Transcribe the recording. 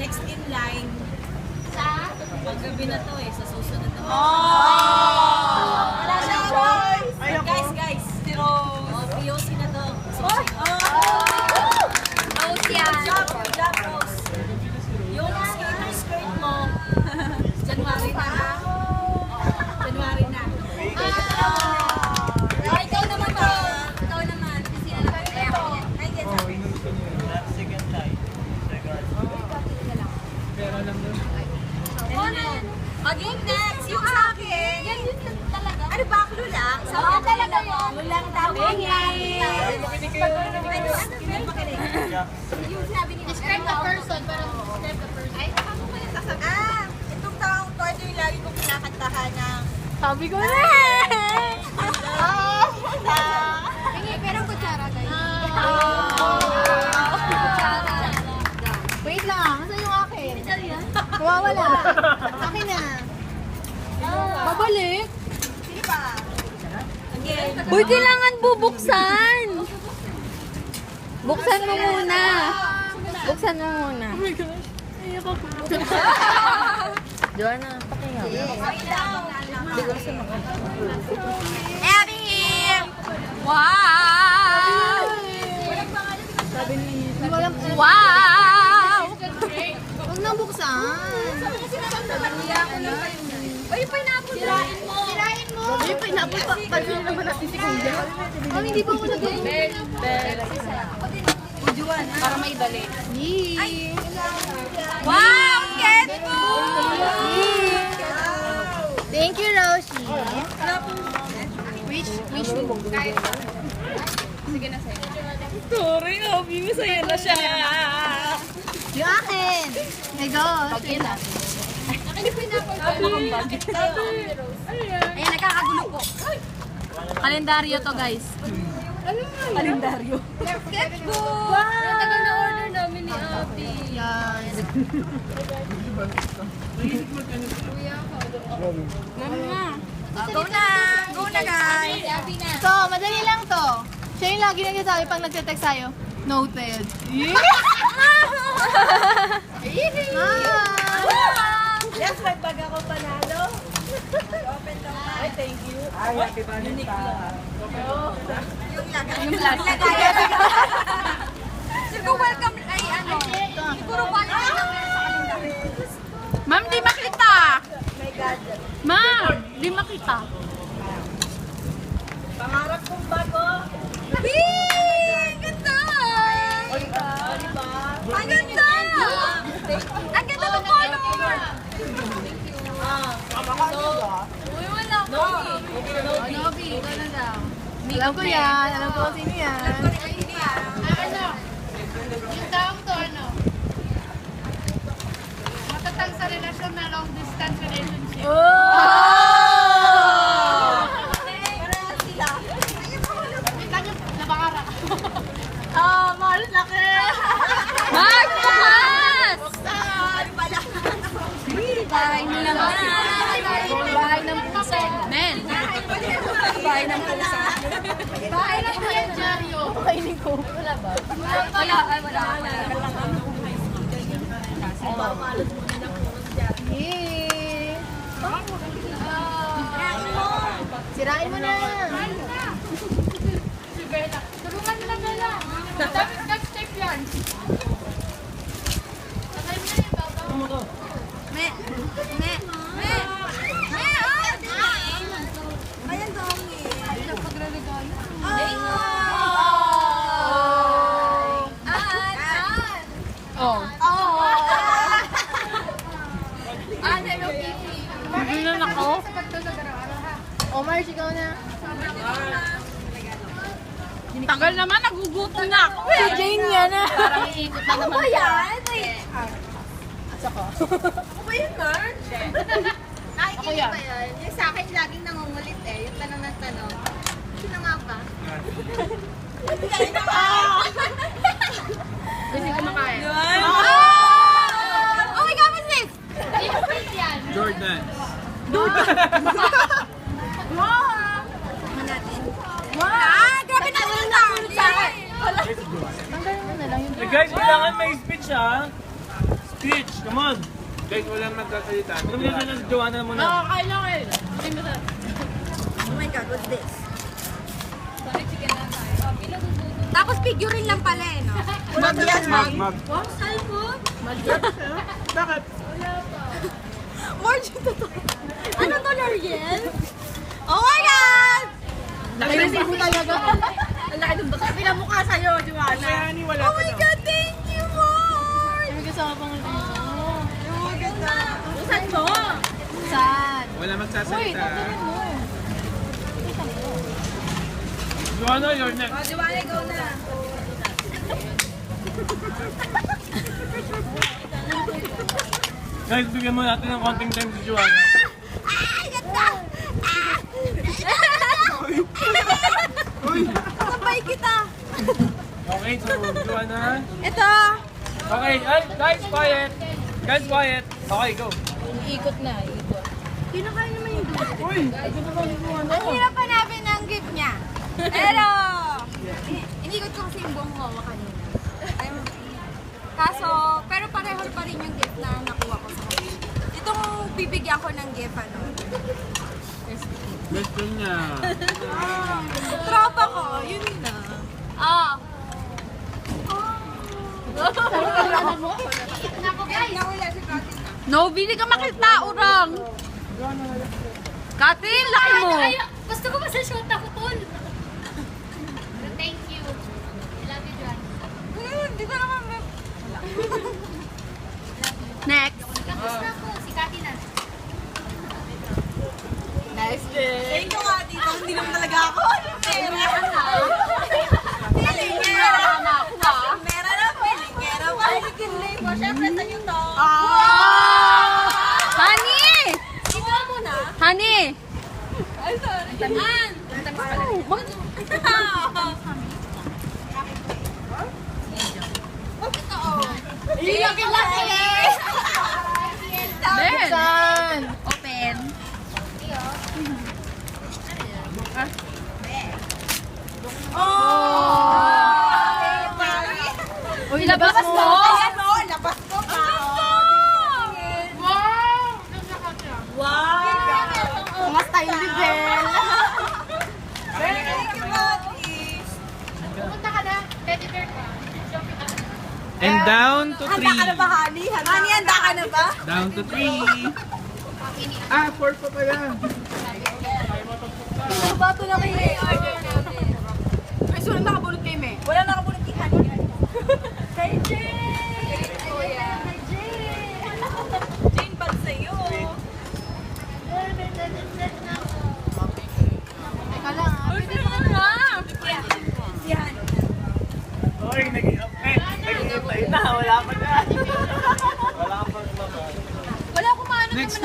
next in line. Sa? Paggabi na to sa susunod na. Wala siya, boys! Guys! POC na to. Rose yan. Job, Rose. Yung skater skirt mo, January na. January na. Ikaw naman to. Ikaw naman. Sino na ba? Ay, yes. Maging next, yung sa akin. Yan yun talaga. Ano ba, clue lang? Oo, talaga yun. Clue lang daw. Yung sabi ni describe the person, parang describe the person. Ay, ako pa yung sasabi. Itong taong to, ito yung lagi kong kinakantahan ng Sabi ko na Pingi, pero kutsara guys. Wait lang, saan yung akin? Nawawala. Akin na. Babalik. Sino ba? Again. Uy, kailangan bubuksan. Buksan mo muna. Buksan mo muna. Oh my gosh. Ayaw ako. Joanna, pakiyaw. Abby! Wow! Wow! Huwag na buksan. Uy, pineapple. Sirain mo. Sirain mo. Uy, pineapple pa. Pagod naman natin si Kuya. Oh, hindi pa ako nag-bell. Para may balik. Yee! Wow! Get mo! Thank you, Roshi. Wish mo. Sige na sa'yo. Sorry, Abby. Masaya na siya. Yung akin. My gosh. Akin yung pineapple. Ayan, nagkakagulo po. Kalendaryo to, guys. Kalendaryo. Sketchbook! Wow! Tagal na order namin ni Abby. Yes. Go na! Go na, guys! Si Abby na. So, madali lang to. Siya yung lagi nagsasabi pag nagte-text tayo. Noted. Yes, nagbag ako panalo. Open daw na. Ay, thank you. Ay, happy birthday pa. Yung lagay. Siguro welcome ay ano. Siguro welcome na meron sa kalendar. Ma'am, di makita. My God. Ma'am, di makita. Pangarap kong bago. Bing! Ganda! Diba? Ang ganda! Ang ganda ng color! Uy, wala ko. Nobi, ikaw na daw. Alam ko yan. Alam ko kung sino yan. Ano? Yung taong to, ano? Matatag sa relasyon na long distance relationship. Nabakara ka. Mahal laki. Mark, bukas! Bahay nila naman. Bahay ng pusa. Mel. Bahay ng pusa. Bahay na po yung dyaryo. Kainin ko. Wala. Yay! Sirain mo na. Si Bella. Tulungan nila Bella. Next step yan. Tagay mo na yung babaw. Ayan daw Pagre-regalo. Oh. Hello, Kiki. Bibilan ako. Sagot to sa garaw-araw, ha? Omar, ikaw na. Tagal naman, nagugutom na ako eh. Si Jane yan ah. Parang iikot na naman. yan? Ako ba yun, Mark? Ako yan. ba yun? Yung sa akin laging nangungulit eh. Yung tanong ng tanong. Sino nga ba? Gusto ko makain. Oh my God, what's this? Yung face yan. Jordan. Grabe na ulit ako sa akin. Tanggalin mo na lang yung Guys, kailangan may speech ha. Peach, come on! Guys, walang nagkasalita. Ano mo na si Joanna muna? Nakakailang eh. Hindi mo sa... Oh my God, what's this? Sorry, chicken lang tayo. Tapos figurine lang pala eh, no? Mag yan, mag. Mag. Wow, cellphone? Bakit? Margin to to. Ano to, L'Oreal? Oh my God! Nag-receive mo talaga. Ang laki ng baka. Pinamukha sa'yo, Joanna. Kaya ni wala Oh pa my daw. God, thank you, Marge! May kasama pang dito. Oh my God. Usan mo? Saan? Wala Uy, magsasalita. tatuloy mo. Joanna, you're next. Oh, Joanna, go na. Guys, bigyan mo natin ng konting time si Joanna. Ay, ganda! Sabay kita. Okay, so Joanna. Ito. Okay, ay, guys, quiet. Guys, quiet. Okay, go. Iikot na, iikot. Kinakain naman yung gift. Uy! Ang hirap hanapin ng gift niya. Pero, inikot ko kasi yung buong wawa kanina. Kaso, pero pareho pa rin yung gift na nakuha ko sa kanya. Itong bibigyan ko ng gift, ano? Gusto niya. Tropa ko, yun na. Ah. No, bili ka makita, urang. Katin, laki mo. Gusto ko pa sa shoot ako, tol. Thank you. I love you, John. Hindi ko naman. Next. Tapos na po, si Kati na. Next day. Thank you nga dito, hindi naman talaga ako. Meron na. Pilingera. Meron na, pilingera. Ay, kinlay mo. Siyempre, sa'yo to. Honey! Ikaw mo na. Honey! Ay, sorry. Tanan. Laki-laki. Ben! Saan? Open. Uy, labas mo. Ayan mo, labas mo pa. Wow! Mga style ni Belle. Thank you, Mati. Pumunta ka na. Teddy bear ka. And down to Handa ka na ba, 3. Honey? Honey, handa ka na ba? Down to 3. Ah, 4 pa pala. Bato na kayo order natin. Ay, sunod nakabulot kay Me. Wala nakabulot kay Honey. Kay Jane! Kay Jane! Jane, pag sa'yo. Teka lang, ah. Pwede naman na. Yan. Okay, nag-i-update na. Wala pa na. Wala pa na. Wala kumaano Next